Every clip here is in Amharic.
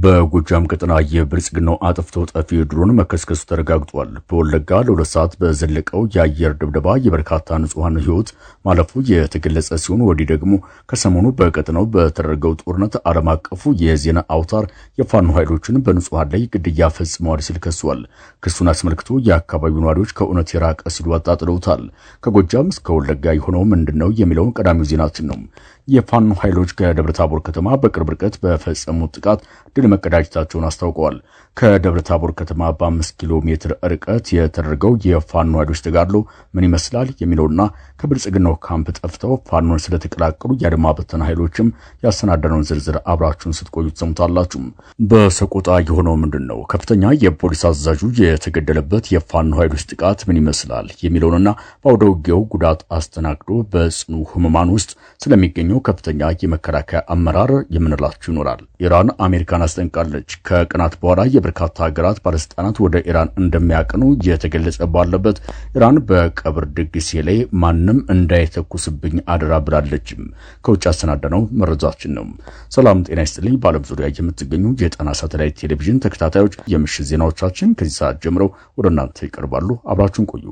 በጎጃም ቀጠና የብልጽግናው አጥፍቶ ጠፊ ድሮን መከስከሱ ተረጋግጧል። በወለጋ ለሁለት ሰዓት በዘለቀው የአየር ድብደባ የበርካታ ንጹሃን ሕይወት ማለፉ የተገለጸ ሲሆን ወዲህ ደግሞ ከሰሞኑ በቀጠናው በተደረገው ጦርነት ዓለም አቀፉ የዜና አውታር የፋኖ ኃይሎችን በንጹሃን ላይ ግድያ ፈጽመዋል ሲል ከሷል። ክሱን አስመልክቶ የአካባቢው ነዋሪዎች ከእውነት የራቀ ሲሉ አጣጥለውታል። ከጎጃም እስከ ወለጋ የሆነው ምንድነው የሚለውን ቀዳሚው ዜናችን ነው። የፋኖ ኃይሎች ከደብረታቦር ከተማ በቅርብ ርቀት በፈጸሙት ጥቃት ድል መቀዳጀታቸውን አስታውቀዋል። ከደብረታቦር ከተማ በ5 ኪሎ ሜትር ርቀት የተደረገው የፋኖ ኃይሎች ተጋድሎ ምን ይመስላል የሚለውና ከብልጽግናው ካምፕ ጠፍተው ፋኖን ስለተቀላቀሉ የአድማ በተና ኃይሎችም ያሰናደነውን ዝርዝር አብራችሁን ስትቆዩ ተሰምታላችሁ። በሰቆጣ የሆነው ምንድነው? ከፍተኛ የፖሊስ አዛዡ የተገደለበት የፋኖ ኃይሎች ጥቃት ምን ይመስላል የሚለውንና በአውደ ውጊያው ጉዳት አስተናግዶ በጽኑ ህሙማን ውስጥ ስለሚገኘው ከፍተኛ የመከላከያ አመራር የምንላችሁ ይኖራል። ኢራን አሜሪካን አስጠንቃለች። ከቀናት በኋላ የበርካታ ሀገራት ባለስልጣናት ወደ ኢራን እንደሚያቀኑ የተገለጸ ባለበት ኢራን በቀብር ድግሴ ላይ ማንም እንዳይተኩስብኝ አደራ ብላለች። ከውጭ አሰናደነው መረጃችን ነው። ሰላም ጤና ይስጥልኝ። በዓለም ዙሪያ የምትገኙ የጣና ሳተላይት ቴሌቪዥን ተከታታዮች የምሽት ዜናዎቻችን ከዚህ ሰዓት ጀምረው ወደ እናንተ ይቀርባሉ። አብራችሁን ቆዩ።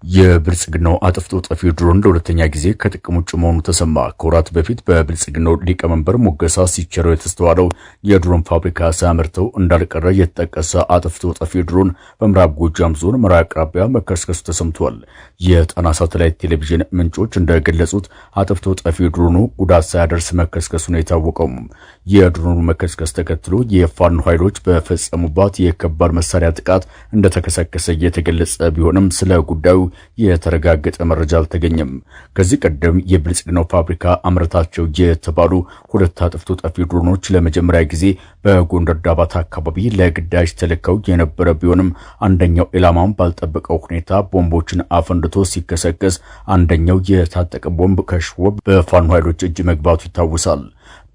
የብልጽግናው አጥፍቶ ጠፊ ድሮን ለሁለተኛ ጊዜ ከጥቅም ውጭ መሆኑ ተሰማ። ከወራት በፊት በብልጽግናው ሊቀመንበር ሞገሳ ሲቸረው የተስተዋለው የድሮን ፋብሪካ ሳያመርተው እንዳልቀረ የተጠቀሰ አጥፍቶ ጠፊ ድሮን በምዕራብ ጎጃም ዞን መራ አቅራቢያ መከስከሱ ተሰምቷል። የጣና ሳተላይት ቴሌቪዥን ምንጮች እንደገለጹት አጥፍቶ ጠፊ ድሮኑ ጉዳት ሳያደርስ መከስከሱ ነው የታወቀው። የድሮኑ መከስከስ ተከትሎ የፋኖ ኃይሎች በፈጸሙባት የከባድ መሳሪያ ጥቃት እንደተከሰከሰ የተገለጸ ቢሆንም ስለ ጉዳዩ የተረጋገጠ መረጃ አልተገኘም። ከዚህ ቀደም የብልጽግናው ፋብሪካ አምራታቸው የተባሉ ሁለት አጥፍቶ ጠፊ ድሮኖች ለመጀመሪያ ጊዜ በጎንደር ዳባት አካባቢ ለግዳጅ ተልከው የነበረ ቢሆንም አንደኛው ኢላማን ባልጠበቀው ሁኔታ ቦምቦችን አፈንድቶ ሲከሰከስ፣ አንደኛው የታጠቀ ቦምብ ከሽፎ በፋኖ ኃይሎች እጅ መግባቱ ይታወሳል።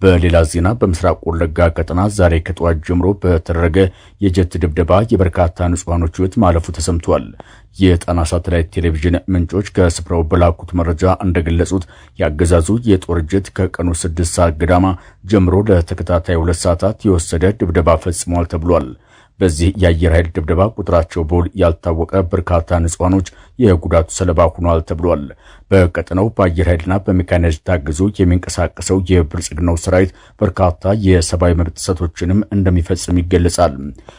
በሌላ ዜና በምስራቅ ወለጋ ቀጠና ዛሬ ከጠዋት ጀምሮ በተደረገ የጀት ድብደባ የበርካታ ንጹሃኖች ሕይወት ማለፉ ተሰምቷል። የጣና ሳተላይት ቴሌቪዥን ምንጮች ከስፍራው በላኩት መረጃ እንደገለጹት ያገዛዙ የጦር ጀት ከቀኑ 6 ሰዓት ገዳማ ጀምሮ ለተከታታይ 2 ሰዓታት የወሰደ ድብደባ ፈጽሟል ተብሏል። በዚህ የአየር ኃይል ድብደባ ቁጥራቸው በውል ያልታወቀ በርካታ ንጹሃኖች የጉዳቱ ሰለባ ሆኗል ተብሏል። በቀጠናው በአየር ኃይልና በሜካናይዝድ ታግዞ የሚንቀሳቀሰው የብልጽግናው ሰራዊት በርካታ የሰብአዊ መብት ጥሰቶችንም እንደሚፈጽም ይገለጻል።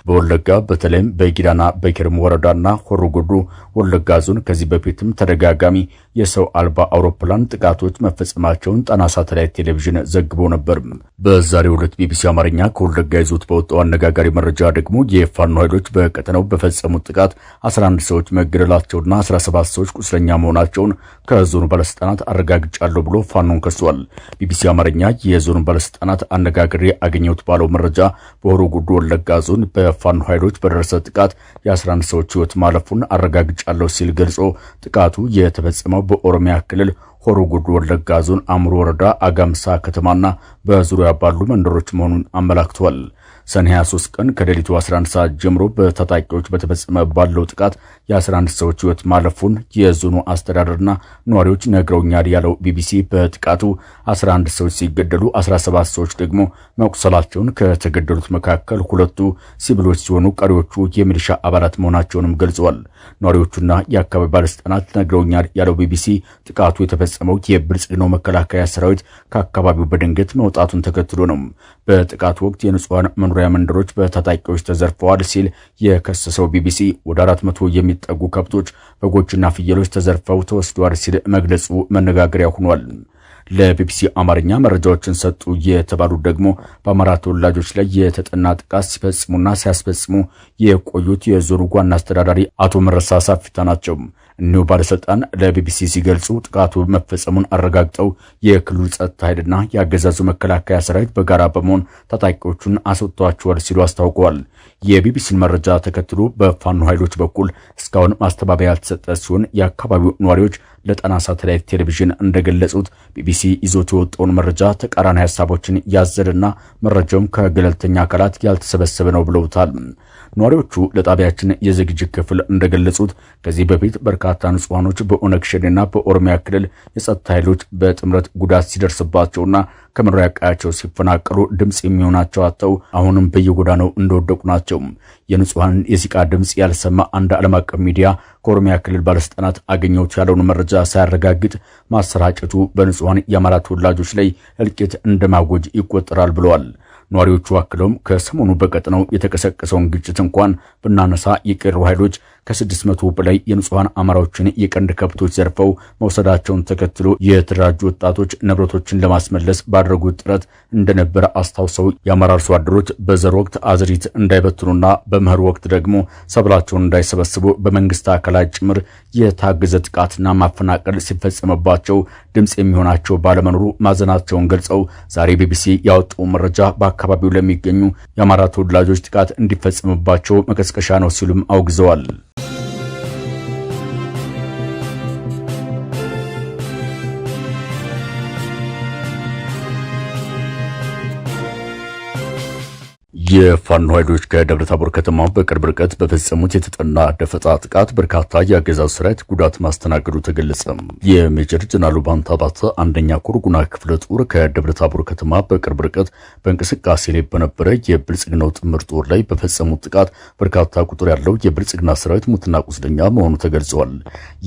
በወለጋ በተለይም በጊዳና በኪርም ወረዳና ሆሮ ጉዱሩ ወለጋ ዞን ከዚህ በፊትም ተደጋጋሚ የሰው አልባ አውሮፕላን ጥቃቶች መፈጸማቸውን ጣና ሳተላይት ቴሌቪዥን ዘግቦ ነበር። በዛሬው ዕለት ቢቢሲ አማርኛ ከወለጋ ይዞት በወጣው አነጋጋሪ መረጃ ደግሞ የፋኖ ኃይሎች በቀጠናው በፈጸሙት ጥቃት 11 ሰዎች መገደላቸውና 17 ሰዎች ቁስለኛ መሆናቸውን ከዞኑ ባለስልጣናት አረጋግጫለሁ ብሎ ፋኖን ከሷል። ቢቢሲ አማርኛ የዞኑ ባለስልጣናት አነጋግሬ አገኘሁት ባለው መረጃ በሆሮ ጉዱሩ ወለጋ ዞን በፋኖ ኃይሎች በደረሰ ጥቃት የ11 ሰዎች ሕይወት ማለፉን አረጋግጫለሁ ሲል ገልጾ ጥቃቱ የተፈጸመው በኦሮሚያ ክልል ሆሮ ጉዱሩ ወለጋ ዞን አምሮ ወረዳ አጋምሳ ከተማና በዙሪያ ባሉ መንደሮች መሆኑን አመላክቷል። ሰኔ 23 ቀን ከሌሊቱ 11 ሰዓት ጀምሮ በታጣቂዎች በተፈጸመ ባለው ጥቃት የ11 ሰዎች ሕይወት ማለፉን የዞኑ አስተዳደርና ነዋሪዎች ነግረውኛል ያለው ቢቢሲ በጥቃቱ 11 ሰዎች ሲገደሉ 17 ሰዎች ደግሞ መቁሰላቸውን፣ ከተገደሉት መካከል 2ቱ ሲቪሎች ሲሆኑ ቀሪዎቹ የሚሊሻ አባላት መሆናቸውንም ገልጸዋል። ነዋሪዎቹና የአካባቢ ባለስልጣናት ነግረውኛል ያለው ቢቢሲ ጥቃቱ የተፈጸመው የብልጽግናው መከላከያ ሰራዊት ከአካባቢው በድንገት መውጣቱን ተከትሎ ነው። በጥቃቱ ወቅት የንጹሃን መኖሪያ መንደሮች በታጣቂዎች ተዘርፈዋል ሲል የከሰሰው ቢቢሲ ወደ 400 የሚጠጉ ከብቶች፣ በጎችና ፍየሎች ተዘርፈው ተወስደዋል ሲል መግለጹ መነጋገሪያ ሆኗል። ለቢቢሲ አማርኛ መረጃዎችን ሰጡ የተባሉት ደግሞ በአማራ ተወላጆች ላይ የተጠና ጥቃት ሲፈጽሙና ሲያስፈጽሙ የቆዩት የዞኑ ዋና አስተዳዳሪ አቶ መረሳ ሳፊታ ናቸው። እኒሁ ባለስልጣን ለቢቢሲ ሲገልጹ ጥቃቱ መፈጸሙን አረጋግጠው የክልሉ ጸጥታ ኃይልና የአገዛዙ መከላከያ ሰራዊት በጋራ በመሆን ታጣቂዎቹን አስወጥተዋቸዋል ሲሉ አስታውቀዋል። የቢቢሲን መረጃ ተከትሎ በፋኖ ኃይሎች በኩል እስካሁን ማስተባበያ ያልተሰጠ ሲሆን የአካባቢው ነዋሪዎች ለጣና ሳተላይት ቴሌቪዥን እንደገለጹት ቢቢሲ ይዞት የወጣውን መረጃ ተቃራኒ ሐሳቦችን ያዘለና መረጃውም ከገለልተኛ አካላት ያልተሰበሰበ ነው ብለውታል። ነዋሪዎቹ ለጣቢያችን የዝግጅት ክፍል እንደገለጹት ከዚህ በፊት በርካታ ንጹሃኖች በኦነግ ሸኔና በኦሮሚያ ክልል የጸጥታ ኃይሎች በጥምረት ጉዳት ሲደርስባቸውና ከመኖሪያ ቀያቸው ሲፈናቀሉ ድምጽ የሚሆናቸው አጥተው አሁንም በየጎዳናው እንደወደቁ ናቸው። የንጹሃን የሲቃ ድምጽ ያልሰማ አንድ ዓለም አቀፍ ሚዲያ ከኦሮሚያ ክልል ባለስልጣናት አገኘሁት ያለውን መረጃ ሳያረጋግጥ ማሰራጨቱ በንጹሃን የአማራ ተወላጆች ላይ እልቂት እንደማወጅ ይቆጠራል ብለዋል። ነዋሪዎቹ አክለውም ከሰሞኑ በቀጠናው የተቀሰቀሰውን ግጭት እንኳን ብናነሳ የቄሮ ኃይሎች ከ600 በላይ የንጹሃን አማራዎችን የቀንድ ከብቶች ዘርፈው መውሰዳቸውን ተከትሎ የተደራጁ ወጣቶች ንብረቶችን ለማስመለስ ባደረጉት ጥረት እንደነበረ አስታውሰው የአማራ አርሶ አደሮች በዘር ወቅት አዝሪት እንዳይበትኑና በመኸር ወቅት ደግሞ ሰብላቸውን እንዳይሰበስቡ በመንግስት አካላት ጭምር የታገዘ ጥቃትና ማፈናቀል ሲፈጸምባቸው ድምጽ የሚሆናቸው ባለመኖሩ ማዘናቸውን ገልጸው ዛሬ ቢቢሲ ያወጣው መረጃ በአካባቢው ለሚገኙ የአማራ ተወላጆች ጥቃት እንዲፈጸምባቸው መቀስቀሻ ነው ሲሉም አውግዘዋል። የፋኖ ኃይሎች ከደብረ ታቦር ከተማ በቅርብ ርቀት በፈጸሙት የተጠና ደፈጣ ጥቃት በርካታ የአገዛዙ ሰራዊት ጉዳት ማስተናገዱ ተገለጸ። የሜጀር ጀነራል ባንታ ባተ አንደኛ ኮር ጉና ክፍለ ጦር ከደብረ ታቦር ከተማ በቅርብ ርቀት በእንቅስቃሴ ላይ በነበረ የብልጽግናው ጥምር ጦር ላይ በፈጸሙት ጥቃት በርካታ ቁጥር ያለው የብልጽግና ሰራዊት ሙትና ቁስለኛ መሆኑ ተገልጿል።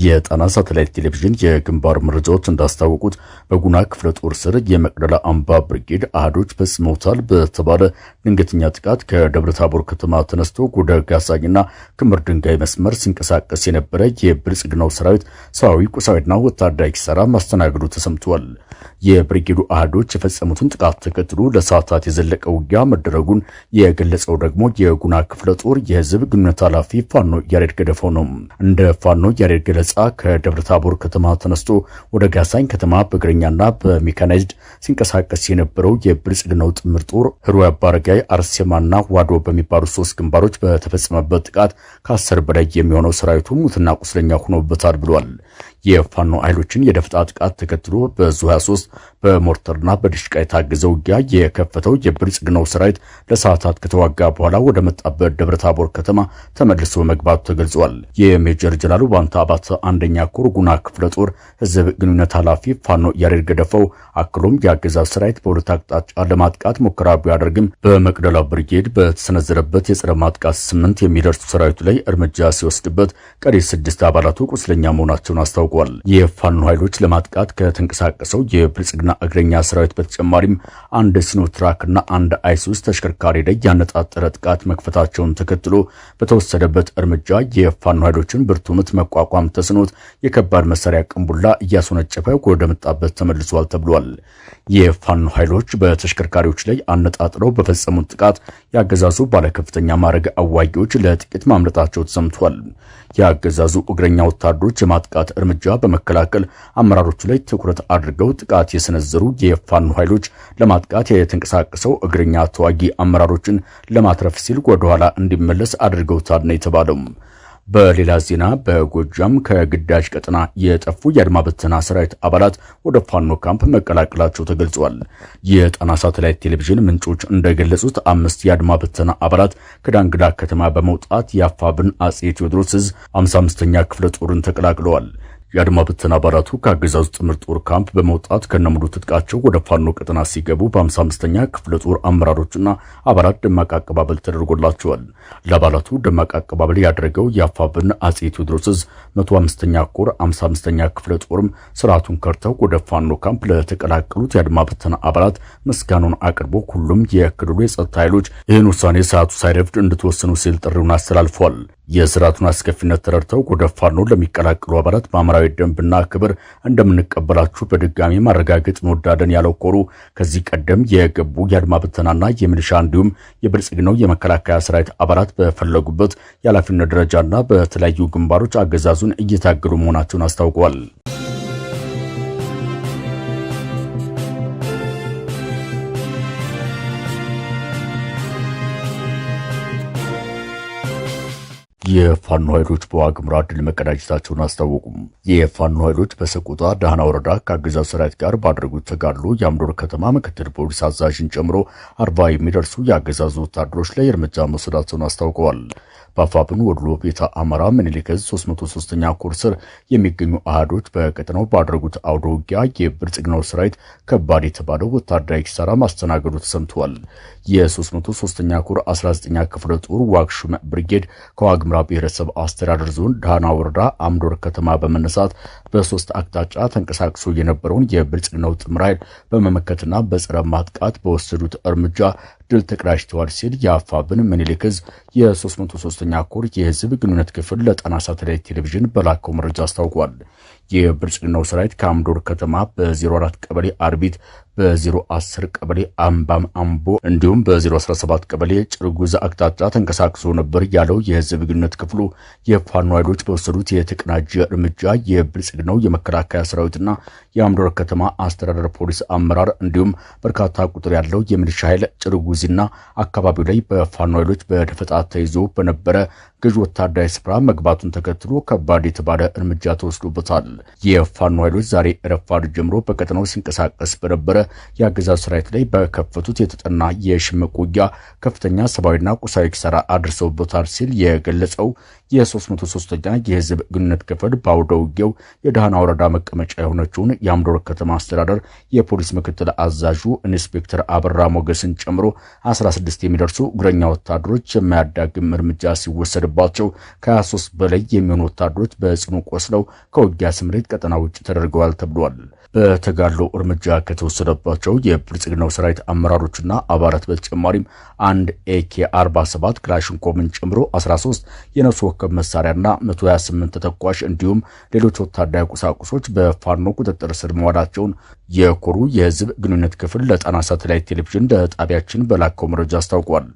የጣና ሳተላይት ቴሌቪዥን የግንባር መረጃዎች እንዳስታወቁት በጉና ክፍለ ጦር ስር የመቅደላ አምባ ብርጌድ አህዶች ፈጽመውታል በተባለ ድንገተኛ ጥቃት ከደብረ ታቦር ከተማ ተነስቶ ወደ ጋሳኝና ክምር ድንጋይ መስመር ሲንቀሳቀስ የነበረ የብልጽግናው ሰራዊት ሰዋዊ ቁሳዊና ወታደራዊ ኪሳራ ማስተናገዱ ተሰምቷል። የብርጌዱ አህዶች የፈጸሙትን ጥቃት ተከትሎ ለሰዓታት የዘለቀ ውጊያ መደረጉን የገለጸው ደግሞ የጉና ክፍለ ጦር የህዝብ ግንኙነት ኃላፊ ፋኖ ያሬድ ገደፈው ነው። እንደ ፋኖ ያሬድ ገለጻ ከደብረ ታቦር ከተማ ተነስቶ ወደ ጋሳኝ ከተማ በእግረኛና በሜካናይዝድ ሲንቀሳቀስ የነበረው የብልጽግናው ጥምር ጦር ህሩ አባረጋይ አርሴማና ዋዶ በሚባሉ 3 ግንባሮች በተፈጸመበት ጥቃት ከ10 በላይ የሚሆነው ሰራዊቱ ሙትና ቁስለኛ ሆኖበታል ብሏል። የፋኖ ኃይሎችን የደፈጣ ጥቃት ተከትሎ በዙ 23 በሞርተርና በድሽቃ የታገዘ ውጊያ የከፈተው የብልጽግናው ሰራዊት ለሰዓታት ከተዋጋ በኋላ ወደ መጣበት ደብረ ታቦር ከተማ ተመልሶ መግባቱ ተገልጿል። የሜጀር ጀነራል ባንታ ባተ አንደኛ ኮር ጉና ክፍለ ጦር ህዝብ ግንኙነት ኃላፊ ፋኖ ያሬድ ገደፈው አክሎም የአገዛዝ ሰራዊት በሁለት አቅጣጫ ለማጥቃት ሙከራ ቢያደርግም በመቅደላ ብርጌድ በተሰነዘረበት የጸረ ማጥቃት 8 የሚደርሱ ሰራዊቱ ላይ እርምጃ ሲወስድበት ቀሪ 6 አባላቱ ቁስለኛ መሆናቸውን አስታውቋል። የፋኖ ኃይሎች ለማጥቃት ከተንቀሳቀሰው የብልጽግና እግረኛ ሰራዊት በተጨማሪም አንድ ሲኖትራክና አንድ አይሱስ ተሽከርካሪ ላይ ያነጣጠረ ጥቃት መክፈታቸውን ተከትሎ በተወሰደበት እርምጃ የፋኖ ኃይሎችን ብርቱ ምት መቋቋም ተስኖት የከባድ መሳሪያ ቅንቡላ እያስወነጨፈ ወደ መጣበት ተመልሷል ተብሏል። የፋኖ ኃይሎች በተሽከርካሪዎች ላይ አነጣጥረው በፈጸሙት ጥቃት ያገዛዙ ባለከፍተኛ ማዕረግ አዋጊዎች ለጥቂት ማምለጣቸው ተሰምቷል። ያገዛዙ እግረኛ ወታደሮች የማጥቃት እርምጃ በመከላከል አመራሮቹ ላይ ትኩረት አድርገው ጥቃት የሰነዘሩ የፋኖ ኃይሎች ለማጥቃት የተንቀሳቀሰው እግረኛ ተዋጊ አመራሮችን ለማትረፍ ሲል ወደ ኋላ እንዲመለስ አድርገውታል ነው የተባለው። በሌላ ዜና በጎጃም ከግዳጅ ቀጠና የጠፉ የአድማ በተና ሰራዊት አባላት ወደ ፋኖ ካምፕ መቀላቀላቸው ተገልጿል። የጣና ሳተላይት ቴሌቪዥን ምንጮች እንደገለጹት 5 የአድማ በተና አባላት ከዳንግላ ከተማ በመውጣት የአፋብን አጼ ቴዎድሮስ ዕዝ 55ኛ ክፍለ ጦርን ተቀላቅለዋል። የአድማ በተና አባላቱ ከአገዛዙ ጥምር ጦር ካምፕ በመውጣት ከነሙሉ ትጥቃቸው ወደ ፋኖ ቀጠና ሲገቡ በ55ኛ ክፍለ ጦር አመራሮችና አባላት ደማቅ አቀባበል ተደርጎላቸዋል። ለአባላቱ ደማቅ አቀባበል ያደረገው የአፋብን አጼ ቴዎድሮስ ዕዝ 105ኛ ኮር 55ኛ ክፍለ ጦርም ስርዓቱን ከርተው ወደ ፋኖ ካምፕ ለተቀላቀሉት የአድማ በተና አባላት ምስጋናውን አቅርቦ ሁሉም የክልሉ የጸጥታ ኃይሎች ይህን ውሳኔ ሰዓቱ ሳይረፍድ እንድትወስኑ ሲል ጥሪውን አስተላልፏል። የስርዓቱን አስከፊነት ተረድተው ወደ ፋኖ ለሚቀላቀሉ አባላት በአማራዊ ደንብና ክብር እንደምንቀበላችሁ በድጋሚ ማረጋገጥ እንወዳለን ያለው ኮሩ ከዚህ ቀደም የገቡ የአድማ ብተናና የሚሊሻ እንዲሁም የብልጽግናው የመከላከያ ሰራዊት አባላት በፈለጉበት የኃላፊነት ደረጃና በተለያዩ ግንባሮች አገዛዙን እየታገሉ መሆናቸውን አስታውቀዋል። የፋኖ ኃይሎች በዋግምራ ድል መቀዳጀታቸውን አስታወቁም። የፋኖ ኃይሎች በሰቆጣ ዳህና ወረዳ ከአገዛዙ ሰራዊት ጋር ባደረጉት ተጋድሎ የአምዶር ከተማ ምክትል ፖሊስ አዛዥን ጨምሮ 40 የሚደርሱ የአገዛዙ ወታደሮች ላይ እርምጃ መውሰዳቸውን አስታውቀዋል። በአፋብን ወሎ ቤተ አማራ ምኒልክ ዕዝ 303ኛ ኮር ስር የሚገኙ አሃዶች በቀጠናው ባደረጉት አውደ ውጊያ የብልጽግናው ሰራዊት ከባድ የተባለው ወታደራዊ ኪሳራ ማስተናገዱ ተሰምቷል። የ303ኛ ኮር 19ኛ ክፍለ ጦር ዋግሹም ብርጌድ ከዋግምራ ብሔረሰብ አስተዳደር ዞን ዳህና ወረዳ አምዶር ከተማ በመነሳት በሶስት አቅጣጫ ተንቀሳቅሶ የነበረውን የብልጽግናው ጥምር ኃይል በመመከትና በጸረ ማጥቃት በወሰዱት እርምጃ ድል ተቀዳጅተዋል ሲል የአፋብን ምኒልክ ዕዝ የ303ኛ ኮር የህዝብ ግንኙነት ክፍል ለጣና ሳተላይት ቴሌቪዥን በላከው መረጃ አስታውቋል። የብልጽግናው ሰራዊት ከአምዶር ከተማ በ04 ቀበሌ አርቢት፣ በ010 ቀበሌ አምባም አምቦ እንዲሁም በ017 ቀበሌ ጭርጉዝ አቅጣጫ ተንቀሳቅሶ ነበር ያለው የህዝብ ግንኙነት ክፍሉ የፋኖ ኃይሎች በወሰዱት የተቀናጀ እርምጃ የብልጽግናው የመከላከያ ሰራዊትና የአምዶር ከተማ አስተዳደር ፖሊስ አመራር እንዲሁም በርካታ ቁጥር ያለው የሚሊሻ ኃይል ጭርጉዝና አካባቢው ላይ በፋኖ ኃይሎች በደፈጣ ተይዞ በነበረ ገዥ ወታደራዊ ስፍራ መግባቱን ተከትሎ ከባድ የተባለ እርምጃ ተወስዶበታል። የፋኖ ኃይሎች ዛሬ ረፋድ ጀምሮ በቀጠናው ሲንቀሳቀስ በነበረ የአገዛዙ ሰራዊት ላይ በከፈቱት የተጠና የሽምቅ ውጊያ ከፍተኛ ሰብአዊና ቁሳዊ ኪሳራ አድርሰውበታል ሲል የገለጸው የ303ኛ የህዝብ ግንኙነት ክፍል በአውደ ውጊያው የዳህና ወረዳ መቀመጫ የሆነችውን የአምዶር ከተማ አስተዳደር የፖሊስ ምክትል አዛዡ ኢንስፔክተር አበራ ሞገስን ጨምሮ 16 የሚደርሱ እግረኛ ወታደሮች የማያዳግም እርምጃ ሲወሰድባቸው ከ23 በላይ የሚሆኑ ወታደሮች በጽኑ ቆስለው ከውጊያ ስምሪት ቀጠና ውጭ ተደርገዋል ተብሏል። በተጋድሎ እርምጃ ከተወሰደባቸው የብልጽግናው ሰራዊት አመራሮችና አባላት በተጨማሪም አንድ AK47 ክላሽንኮቭን ጨምሮ 13 የነፍስ ወከፍ መሳሪያና 128 ተተኳሽ እንዲሁም ሌሎች ወታደራዊ ቁሳቁሶች በፋኖ ቁጥጥር ስር መዋላቸውን የኮሩ የህዝብ ግንኙነት ክፍል ለጣና ሳተላይት ቴሌቪዥን ለጣቢያችን በላከው መረጃ አስታውቋል።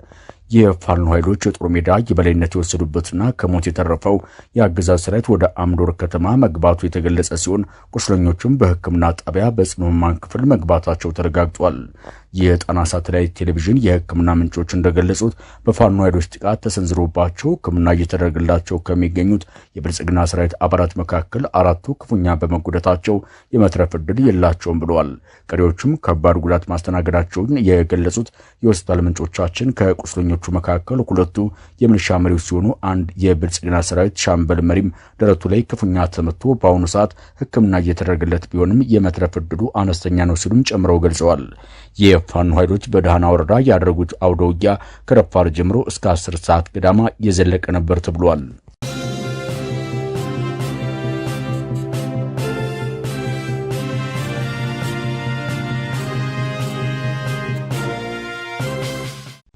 የፋኖ ኃይሎች የጦር ሜዳ የበላይነት የወሰዱበትና ከሞት የተረፈው የአገዛዝ ሰራዊት ወደ አምዶር ከተማ መግባቱ የተገለጸ ሲሆን ቁስለኞቹም በሕክምና ጣቢያ በጽኑ ሕሙማን ክፍል መግባታቸው ተረጋግጧል። የጣና ሳተላይት ቴሌቪዥን የሕክምና ምንጮች እንደገለጹት በፋኖ ኃይሎች ጥቃት ተሰንዝሮባቸው ሕክምና እየተደረገላቸው ከሚገኙት የብልጽግና ሰራዊት አባላት መካከል 4ቱ ክፉኛ በመጎዳታቸው የመትረፍ ዕድል የላቸውም ብለዋል። ቀሪዎቹም ከባድ ጉዳት ማስተናገዳቸውን የገለጹት የሆስፒታል ምንጮቻችን ከቁስለኞቹ መካከል 2ቱ የሚሊሻ መሪዎች ሲሆኑ አንድ የብልጽግና ሰራዊት ሻምበል መሪም ደረቱ ላይ ክፉኛ ተመቶ በአሁኑ ሰዓት ሕክምና እየተደረገለት ቢሆንም የመትረፍ ዕድሉ አነስተኛ ነው ሲሉም ጨምረው ገልጸዋል። የፋኖ ኃይሎች በዳህና ወረዳ ያደረጉት አውደ ውጊያ ከረፋድ ጀምሮ እስከ 10 ሰዓት ገዳማ የዘለቀ ነበር ተብሏል።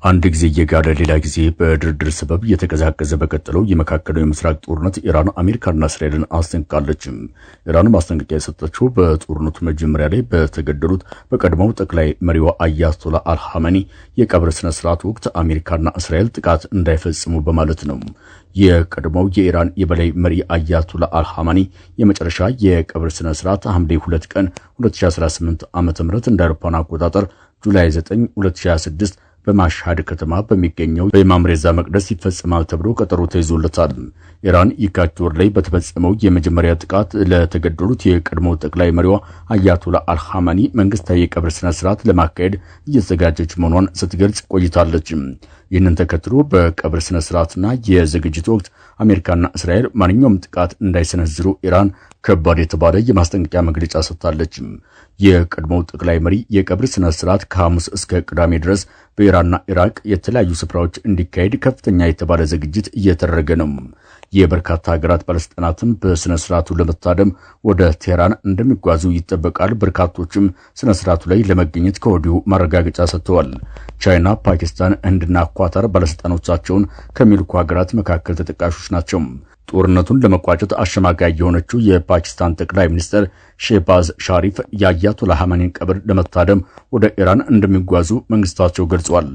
አንድ ጊዜ እየጋለ ሌላ ጊዜ በድርድር ሰበብ እየተቀዛቀዘ በቀጠለው የመካከለኛው ምስራቅ ጦርነት ኢራን አሜሪካና እስራኤልን አስጠንቅቃለች። ኢራን ማስጠንቀቂያ የሰጠችው በጦርነቱ መጀመሪያ ላይ በተገደሉት በቀድሞው ጠቅላይ መሪዋ አያቶላ አልሐመኒ የቀብር ስነ ስርዓት ወቅት አሜሪካና እስራኤል ጥቃት እንዳይፈጽሙ በማለት ነው። የቀድሞው የኢራን የበላይ መሪ አያቶላ አልሐመኒ የመጨረሻ የቀብር ስነ ስርዓት ሐምሌ 2 ቀን 2018 ዓ.ም እንደ አውሮፓውያን አቆጣጠር ጁላይ 9 2026 በማሽሃድ ከተማ በሚገኘው በኢማም ሬዛ መቅደስ ይፈጸማል ተብሎ ቀጠሮ ተይዞለታል። ኢራን የካቲት ወር ላይ በተፈጸመው የመጀመሪያ ጥቃት ለተገደሉት የቀድሞው ጠቅላይ መሪዋ አያቶላ አልሐመኒ መንግስታዊ የቀብር ስነ ስርዓት ለማካሄድ እየተዘጋጀች መሆኗን ስትገልጽ ቆይታለች። ይህንን ተከትሎ በቀብር ስነ ስርዓትና የዝግጅት ወቅት አሜሪካና እስራኤል ማንኛውም ጥቃት እንዳይሰነዝሩ ኢራን ከባድ የተባለ የማስጠንቀቂያ መግለጫ ሰጥታለች። የቀድሞው ጠቅላይ መሪ የቀብር ስነ ስርዓት ከሐሙስ እስከ ቅዳሜ ድረስ በኢራንና ኢራቅ የተለያዩ ስፍራዎች እንዲካሄድ ከፍተኛ የተባለ ዝግጅት እየተደረገ ነው። የበርካታ ሀገራት ባለስልጣናትም በስነ ስርዓቱ ለመታደም ወደ ቴህራን እንደሚጓዙ ይጠበቃል። በርካቶችም ስነ ስርዓቱ ላይ ለመገኘት ከወዲሁ ማረጋገጫ ሰጥተዋል። ቻይና፣ ፓኪስታን፣ ህንድና ኳታር ባለስልጣኖቻቸውን ከሚልኩ ሀገራት መካከል ተጠቃሾች ናቸው። ጦርነቱን ለመቋጨት አሸማጋይ የሆነችው የፓኪስታን ጠቅላይ ሚኒስትር ሼህባዝ ሻሪፍ የአያቶላ ሐመኒን ቀብር ለመታደም ወደ ኢራን እንደሚጓዙ መንግስታቸው ገልጿል።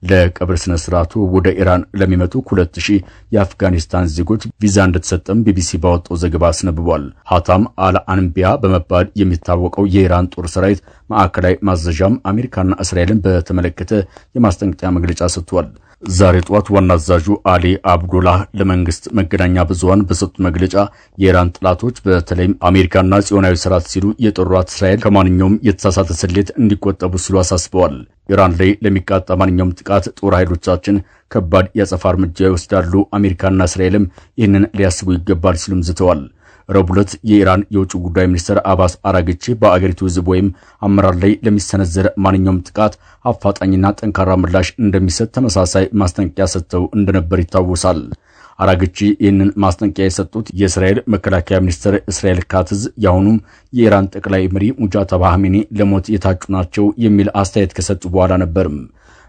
ለቀብር ስነ ስርዓቱ ወደ ኢራን ለሚመጡ 2000 የአፍጋኒስታን ዜጎች ቪዛ እንደተሰጠም ቢቢሲ ባወጣው ዘገባ አስነብቧል። ሀታም አልአንቢያ በመባል የሚታወቀው የኢራን ጦር ሰራዊት ማዕከላዊ ማዘዣም አሜሪካና እስራኤልን በተመለከተ የማስጠንቀቂያ መግለጫ ሰጥቷል። ዛሬ ጧት ዋና አዛዡ አሊ አብዱላህ ለመንግስት መገናኛ ብዙሃን በሰጡት መግለጫ የኢራን ጥላቶች በተለይም አሜሪካና ጽዮናዊ ስርዓት ሲሉ የጠሯት እስራኤል ከማንኛውም የተሳሳተ ስሌት እንዲቆጠቡ ሲሉ አሳስበዋል። ኢራን ላይ ለሚቃጣ ማንኛውም ጥቃት ጦር ኃይሎቻችን ከባድ የአጸፋ እርምጃ ይወስዳሉ፣ አሜሪካና እስራኤልም ይህንን ሊያስቡ ይገባል ሲሉም ዝተዋል። ረቡዕ ዕለት የኢራን የውጭ ጉዳይ ሚኒስትር አባስ አራግቺ በአገሪቱ ህዝብ ወይም አመራር ላይ ለሚሰነዘር ማንኛውም ጥቃት አፋጣኝና ጠንካራ ምላሽ እንደሚሰጥ ተመሳሳይ ማስጠንቀቂያ ሰጥተው እንደነበር ይታወሳል። አራግቺ ይህንን ማስጠንቀቂያ የሰጡት የእስራኤል መከላከያ ሚኒስትር እስራኤል ካትዝ የአሁኑም የኢራን ጠቅላይ መሪ ሙጃተባ ኻሜኒ ለሞት የታጩ ናቸው የሚል አስተያየት ከሰጡ በኋላ ነበርም።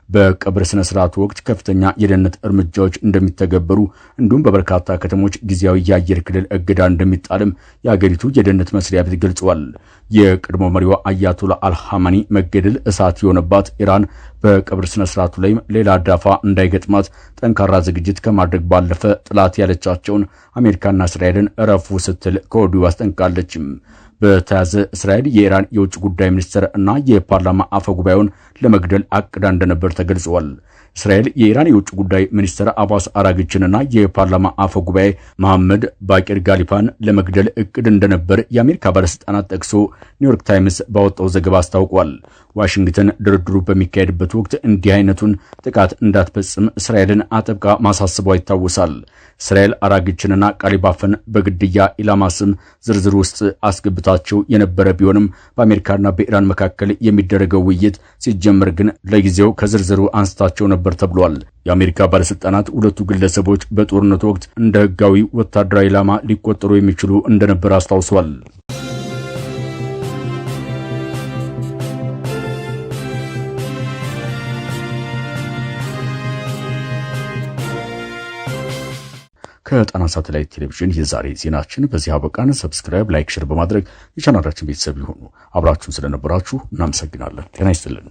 በቀብር ስነ ስርዓቱ ወቅት ከፍተኛ የደህንነት እርምጃዎች እንደሚተገበሩ እንዲሁም በበርካታ ከተሞች ጊዜያዊ የአየር ክልል እገዳ እንደሚጣልም የአገሪቱ የደህንነት መስሪያ ቤት ገልጿል። የቀድሞ መሪዋ አያቶላ አልኻሜኒ መገደል እሳት የሆነባት ኢራን በቀብር ስነ ስርዓቱ ላይም ሌላ ዳፋ እንዳይገጥማት ጠንካራ ዝግጅት ከማድረግ ባለፈ ጥላት ያለቻቸውን አሜሪካና እስራኤልን እረፉ ስትል ከወዲሁ አስጠንቅቃለችም። በተያዘ እስራኤል የኢራን የውጭ ጉዳይ ሚኒስትር እና የፓርላማ አፈ ጉባኤውን ለመግደል አቅዳ እንደነበር ተገልጿል። እስራኤል የኢራን የውጭ ጉዳይ ሚኒስትር አባስ አራግቺንና የፓርላማ አፈ ጉባኤ መሐመድ ባቂር ጋሊፋን ለመግደል እቅድ እንደነበር የአሜሪካ ባለስልጣናት ጠቅሶ ኒውዮርክ ታይምስ ባወጣው ዘገባ አስታውቋል። ዋሽንግተን ድርድሩ በሚካሄድበት ወቅት እንዲህ አይነቱን ጥቃት እንዳትፈጽም እስራኤልን አጥብቃ ማሳሰቧ ይታወሳል። እስራኤል አራግቺንና ጋሊፋን በግድያ ኢላማ ስም ዝርዝር ውስጥ አስገብታቸው የነበረ ቢሆንም በአሜሪካና በኢራን መካከል የሚደረገው ውይይት ሲጀምር ግን ለጊዜው ከዝርዝሩ አንስታቸው ነበር ተብሏል። የአሜሪካ ባለስልጣናት ሁለቱ ግለሰቦች በጦርነቱ ወቅት እንደ ህጋዊ ወታደራዊ ኢላማ ሊቆጠሩ የሚችሉ እንደነበር አስታውሷል። ከጣና ሳተላይት ቴሌቪዥን የዛሬ ዜናችን በዚህ አበቃን። ሰብስክራይብ፣ ላይክ፣ ሼር በማድረግ የቻናላችን ቤተሰብ ይሁኑ። አብራችሁን ስለነበራችሁ እናመሰግናለን። ጤና ይስጥልን።